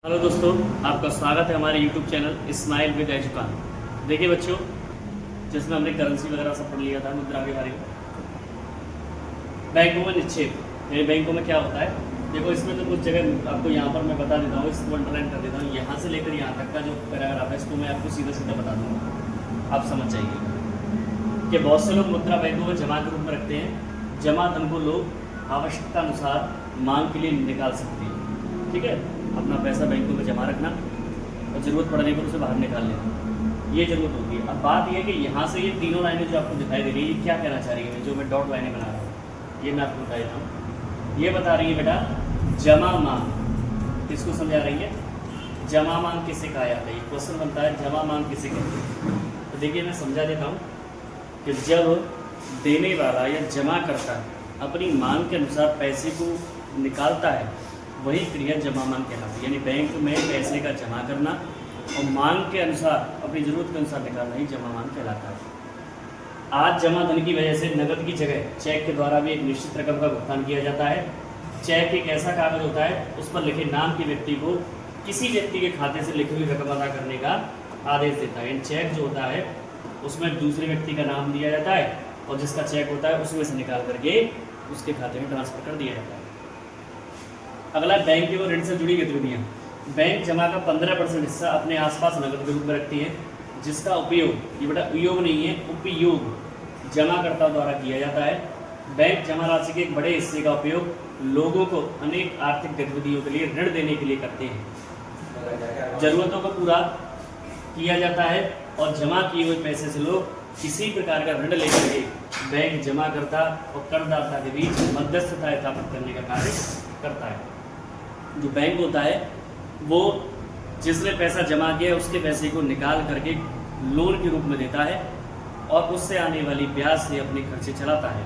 Hello दोस्तों, आपका स्वागत है हमारे यूट्यूब चैनल स्माइल विद एजुकान। देखिए बच्चों, जिसमें हमने करेंसी वगैरह सब पढ़ लिया था, मुद्रा के बारे में। बैंकों में निक्षेप यानी बैंकों में क्या होता है, देखो इसमें तो कुछ जगह आपको यहाँ पर मैं बता देता हूँ, इसको अंडरलाइन कर देता हूँ। यहाँ से लेकर यहाँ तक का जो पैराग्राफ है इसको मैं आपको सीधा सीधा बता दूँगा, आप समझ जाइए कि बहुत से लोग मुद्रा बैंकों में जमा के रूप में रखते हैं। जमा धन को लोग आवश्यकता अनुसार मांग के लिए निकाल सकते हैं। ठीक है, अपना पैसा बैंकों में जमा रखना और ज़रूरत पड़ने पर उसे बाहर निकाल लेना, ये ज़रूरत होती है। अब बात यह है कि यहाँ से ये तीनों लाइनें जो आपको दिखाई दे रही है, ये क्या कहना चाह रही है, जो मैं डॉट लाइनें बना रहा हूँ, ये मैं आपको बता देता हूँ। ये बता रही है बेटा जमा मांग किसको समझा रही है, जमा मांग किसे कहा जाता है। ये क्वेश्चन बनता है जमा मांग किसे कहते हैं। तो देखिए मैं समझा देता हूँ कि जब देने वाला या जमा करता अपनी मांग के अनुसार पैसे को निकालता है, वही क्रिया जमा मांग कहलाती है। यानी बैंक में पैसे का जमा करना और मांग के अनुसार अपनी ज़रूरत के अनुसार निकालना ही जमा मांग कहलाता है। आज जमा धन की वजह से नकद की जगह चेक के द्वारा भी एक निश्चित रकम का भुगतान किया जाता है। चेक एक ऐसा कागज होता है, उस पर लिखे नाम के व्यक्ति को किसी व्यक्ति के खाते से लिखी हुई रकम अदा करने का आदेश देता है। चेक जो होता है उसमें दूसरे व्यक्ति का नाम दिया जाता है और जिसका चेक होता है उसमें से निकाल करके उसके खाते में ट्रांसफर कर दिया जाता है। अगला बैंक एवं ऋण से जुड़ी गतिविधियाँ। बैंक जमा का 15% हिस्सा अपने आसपास नकद के रूप में रखती है, जिसका उपयोग, ये बेटा उपयोग नहीं है, उपयोग जमाकर्ता द्वारा किया जाता है। बैंक जमा राशि के एक बड़े हिस्से का उपयोग लोगों को अनेक आर्थिक गतिविधियों के लिए ऋण देने के लिए करते हैं। जरूरतों को पूरा किया जाता है और जमा किए हुए पैसे से लोग किसी प्रकार का ऋण लेकर के बैंक जमाकर्ता और करदाता के बीच मध्यस्थता स्थापित करने का कार्य करता है। जो बैंक होता है वो जिसने पैसा जमा किया उसके पैसे को निकाल करके लोन के रूप में देता है और उससे आने वाली ब्याज से अपने खर्चे चलाता है।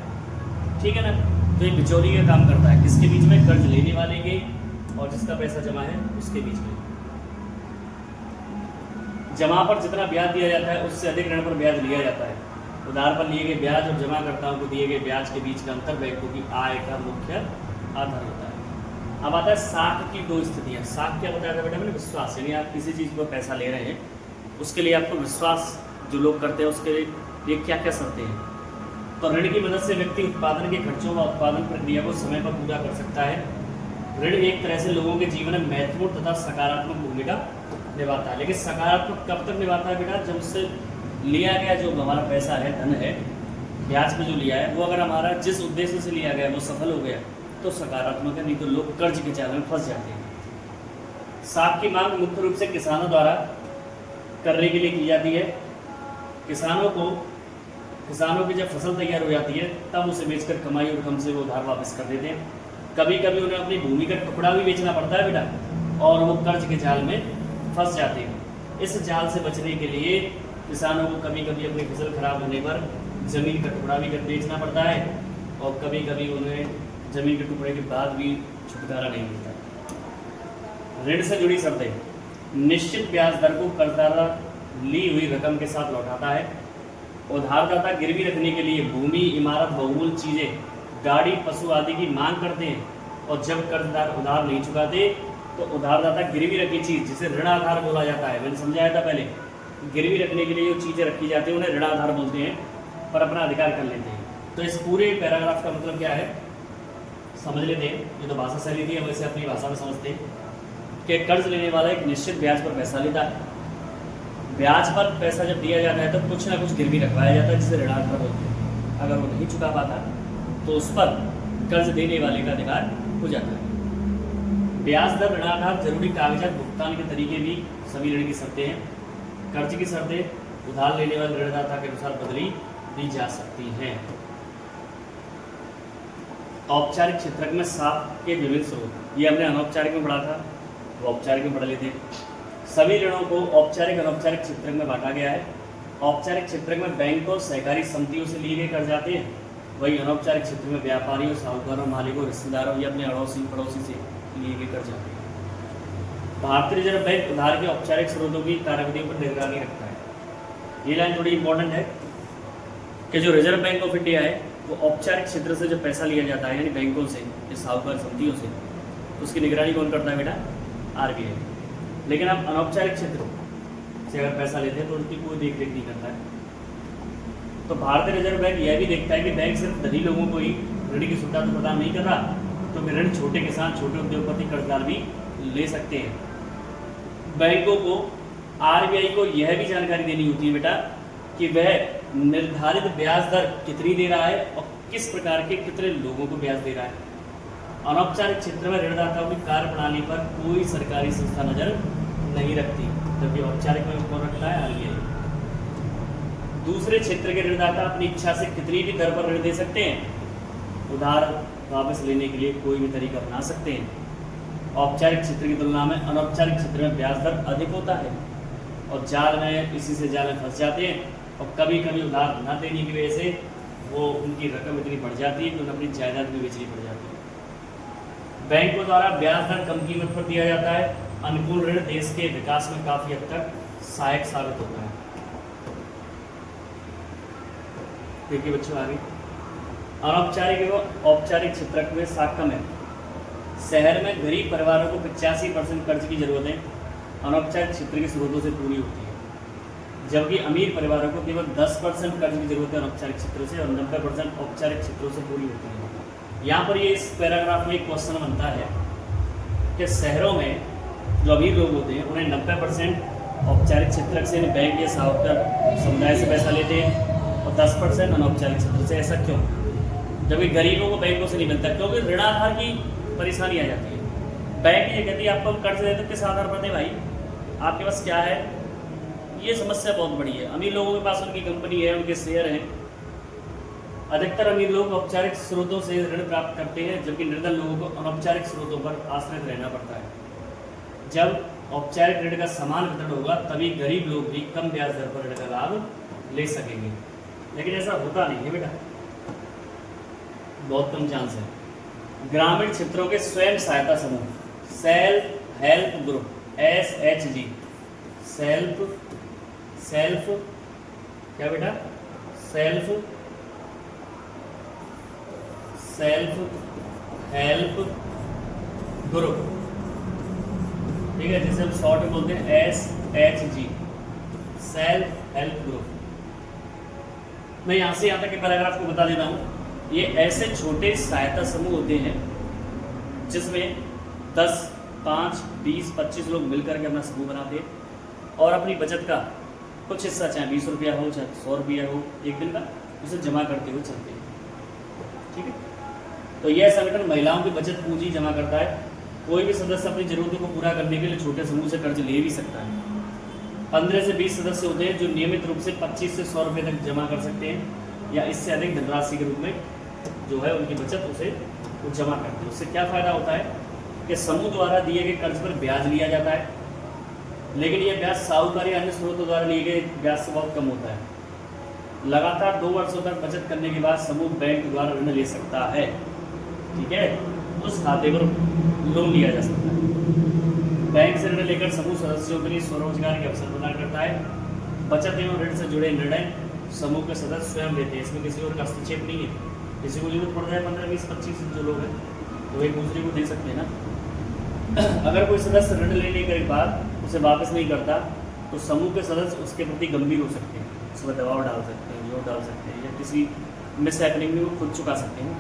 ठीक है ना, तो ये बिचौली का काम करता है किसके बीच में, कर्ज लेने वाले के और जिसका पैसा जमा है उसके बीच में। जमा पर जितना ब्याज दिया जाता है उससे अधिक ऋण पर ब्याज लिया जाता है। उधार पर लिए गए ब्याज और जमाकर्ताओं को दिए गए ब्याज के बीच का अंतर बैंकों की आय का मुख्य आधार होता है। अब आता है साख की दो स्थितियाँ। साख क्या बताया था बेटा मैंने, विश्वास। यानी आप किसी चीज़ पर पैसा ले रहे हैं, उसके लिए आपको विश्वास जो लोग करते हैं उसके लिए क्या क्या शर्तें हैं। तो ऋण की मदद से व्यक्ति उत्पादन के खर्चों व उत्पादन प्रक्रिया को समय पर पूरा कर सकता है। ऋण एक तरह से लोगों के जीवन में महत्वपूर्ण तथा सकारात्मक भूमिका निभाता है। लेकिन सकारात्मक कब तक निभाता है बेटा, जब उससे लिया गया जो हमारा पैसा है, धन है, ब्याज पे जो लिया है, वो अगर हमारा जिस उद्देश्य से लिया गया वो सफल हो गया तो सकारात्मक है, नहीं तो लोग कर्ज के जाल में फंस जाते हैं। साख की मांग मुख्य रूप से किसानों द्वारा करने के लिए की जाती है। किसानों की जब फसल तैयार हो जाती है तब उसे बेचकर कमाई और रकम से वो उधार वापस कर देते हैं। कभी कभी उन्हें अपनी भूमि का टुकड़ा भी बेचना पड़ता है बेटा, और वो कर्ज के जाल में फंस जाते हैं। इस जाल से बचने के लिए किसानों को कभी कभी अपनी फसल खराब होने पर ज़मीन का टुकड़ा भी बेचना पड़ता है और कभी कभी उन्हें ज़मीन के टुकड़े के बाद भी छुटकारा नहीं मिलता। ऋण से जुड़ी शर्तें। निश्चित ब्याज दर को कर्जदाता ली हुई रकम के साथ लौटाता है। उधारदाता गिरवी रखने के लिए भूमि, इमारत, बहुमूल्य चीज़ें, गाड़ी, पशु आदि की मांग करते हैं और जब कर्जदार उधार नहीं चुकाते तो उधारदाता गिरवी रखी चीज़, जिसे ऋण आधार बोला जाता है, मैंने समझाया था पहले, गिरवी रखने के लिए जो चीज़ें रखी जाती हैं उन्हें ऋण आधार बोलते हैं, पर अपना अधिकार कर लेते हैं। तो इस पूरे पैराग्राफ का मतलब क्या है समझ लेते हैं। ये तो भाषा शैली थी, हम इसे अपनी भाषा में समझते हैं कि कर्ज लेने वाला एक निश्चित ब्याज पर पैसा लेता है। ब्याज पर पैसा जब दिया जाता है तो कुछ ना कुछ गिरवी रखवाया जाता है, जिसे ऋण आधार बोलते हैं। अगर वो नहीं चुका पाता तो उस पर कर्ज देने वाले का अधिकार हो जाता है। ब्याज दर, ऋण आधार, जरूरी कागजात, भुगतान के तरीके भी सभी ऋण की शर्तें हैं। कर्ज की शर्तें उधार लेने वाले ऋणदाता के अनुसार बदली दी जा सकती हैं। औपचारिक क्षेत्र में साख के विभिन्न स्रोत, ये हमने अनौपचारिक में पढ़ा था, वो औपचारिक में पढ़ लेते हैं। सभी ऋणों को औपचारिक और अनौपचारिक क्षेत्र में बांटा गया है। औपचारिक क्षेत्र में बैंक और सहकारी समितियों से लिए गए कर्ज आते हैं, वही अनौपचारिक क्षेत्र में व्यापारियों, साहूकारों, मालिकों, रिश्तेदारों या अपने अड़ोसी पड़ोसी से लिए गए कर्ज आते हैं। भारतीय रिजर्व बैंक उधार के औपचारिक स्रोतों की कार्यविधियों पर निगरानी रखता है। ये लाइन थोड़ी इंपॉर्टेंट है कि जो रिजर्व बैंक ऑफ इंडिया है वो औपचारिक क्षेत्र से जब पैसा लिया जाता है यानी बैंकों से या साहूकार समितियों से, तो उसकी निगरानी कौन करता है बेटा, RBI। लेकिन आप अनौपचारिक क्षेत्र से अगर पैसा लेते हैं तो उनकी कोई देख रेख नहीं करता है। तो भारतीय रिजर्व बैंक यह भी देखता है कि बैंक सिर्फ धनी लोगों को ही ऋण की सुविधा तो प्रदान नहीं कर रहा, तो फिर ऋण छोटे किसान, छोटे उद्योगपति, कर्जदार भी ले सकते हैं। बैंकों को आरबीआई को यह भी जानकारी देनी होती है बेटा कि वह निर्धारित ब्याज दर कितनी दे रहा है और किस प्रकार के कितने लोगों को ब्याज दे रहा है। अनौपचारिक क्षेत्र में ऋणदाताओं की कार्य प्रणाली पर कोई सरकारी संस्था नजर नहीं रखती, जबकि औपचारिक में कौन रखता है? आरबीआई। दूसरे क्षेत्र के ऋणदाता अपनी इच्छा से कितनी भी दर पर ऋण दे सकते हैं, उधार वापस लेने के लिए कोई भी तरीका अपना सकते हैं। औपचारिक क्षेत्र की तुलना में अनौपचारिक क्षेत्र में ब्याज दर अधिक होता है और जाल में इसी से जाल में फंस जाते हैं और कभी कभी उधार न देने की वजह से वो उनकी रकम इतनी बढ़ जाती है कि उन्हें अपनी जायदाद भी बेचनी पड़ जाती है। बैंकों द्वारा ब्याज दर कम कीमत पर दिया जाता है। अनुकूल ऋण देश के विकास में काफी हद तक सहायक साबित होता है। देखिए बच्चों आगे, अनौपचारिक एवं औपचारिक क्षेत्र में साक्ष्य में शहर में गरीब परिवारों को 85% कर्ज की जरूरतें अनौपचारिक क्षेत्र के स्रोतों से पूरी होती है, जबकि अमीर परिवारों को केवल 10% कर्ज की जरूरतें अनौपचारिक क्षेत्रों से और 90% औपचारिक क्षेत्रों से पूरी होती है। यहाँ पर ये इस पैराग्राफ में एक क्वेश्चन बनता है कि शहरों में जो अमीर लोग होते हैं उन्हें 90% औपचारिक क्षेत्र से बैंक या साहूकार समुदाय से पैसा लेते हैं और 10% अनौपचारिक क्षेत्र से। ऐसा क्यों? जबकि गरीबों को बैंकों से नहीं मिलता, क्योंकि ऋणाधार की परेशानी आ जाती है। बैंक ये कहती है आपको हम कर्ज देते किस आधार पर दें भाई, आपके पास क्या है? ये समस्या बहुत बड़ी है। अमीर लोगों के पास उनकी कंपनी है, उनके शेयर हैं। अधिकतर अमीर लोग औपचारिक स्रोतों से ऋण प्राप्त करते हैं, जबकि निर्धन लोगों को अनौपचारिक स्रोतों पर आश्रित रहना पड़ता है। जब औपचारिक ऋण का समान वितरण होगा तभी गरीब लोग भी कम ब्याज दर पर ऋण का लाभ ले सकेंगे, लेकिन ऐसा होता नहीं है बेटा, बहुत कम चांस है। ग्रामीण क्षेत्रों के स्वयं सहायता समूह, self help group, SHG, self क्या बेटा? सेल्फ हेल्प ग्रुप, ठीक है, जिसे हम शॉर्ट में बोलते हैं SHG, सेल्फ हेल्प ग्रुप। मैं यहाँ से यहाँ तक के पैराग्राफ को बता देता हूँ। ये ऐसे छोटे सहायता समूह होते हैं जिसमें 10, 5, 20, 25 लोग मिलकर के अपना समूह बनाते हैं और अपनी बचत का कुछ हिस्सा, चाहे 20 रुपया हो, चाहे 100 रुपया हो, एक दिन का, उसे जमा करते हुए चलते हैं। ठीक है, तो यह संगठन महिलाओं की बचत पूंजी जमा करता है। कोई भी सदस्य अपनी जरूरतों को पूरा करने के लिए छोटे समूह से कर्ज ले भी सकता है। 15 से 20 सदस्य होते हैं जो नियमित रूप से 25 से 100 रुपये तक जमा कर सकते हैं या इससे अधिक धनराशि के रूप में जो है उनकी बचत उसे वो जमा करते हैं। उससे क्या फ़ायदा होता है कि समूह द्वारा दिए गए कर्ज पर ब्याज लिया जाता है, लेकिन यह ब्याज साहूकार या अन्य स्रोतों द्वारा लिए गए ब्याज से बहुत कम होता है। लगातार 2 वर्षों तक बचत करने के बाद समूह बैंक द्वारा ऋण ले सकता है। ठीक है, उस खाते पर लोन लिया जा सकता है। बैंक से ऋण लेकर समूह सदस्यों के लिए स्वरोजगार के अवसर प्रदान करता है। बचत एवं ऋण से जुड़े निर्णय समूह के सदस्य स्वयं लेते हैं, इसमें किसी और का हस्तक्षेप नहीं है। किसी को जरूरत पड़ जाए 15, 20, 25 जो लोग हैं तो एक दूसरे को दे सकते हैं ना। अगर कोई सदस्य ऋण लेने के बाद उसे वापस नहीं करता तो समूह के सदस्य उसके प्रति गंभीर हो सकते हैं, उस पर दबाव डाल सकते हैं, जोर डाल सकते हैं या किसी मिस हैपनिंग में वो खुद चुका सकते हैं।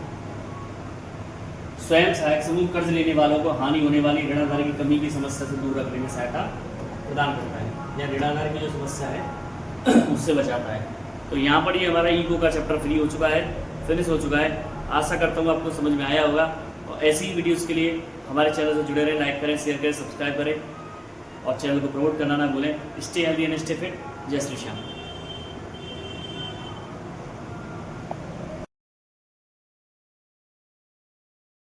स्वयं सहायक समूह कर्ज लेने वालों को हानि होने वाली ऋणाधार की कमी की समस्या से दूर रखने में सहायता प्रदान करता है या ऋणाधार की जो समस्या है उससे बचाता है। तो यहाँ पर ये हमारा ईगो का चैप्टर फ्री हो चुका है, फिनिश हो चुका है। आशा करता हूँ आपको समझ में आया होगा और ऐसी ही वीडियोज़ के लिए हमारे चैनल से जुड़े रहें, लाइक करें, शेयर करें, सब्सक्राइब करें और चैनल को प्रमोट करना ना भूलें। Stay healthy and stay fit. जय श्री श्याम।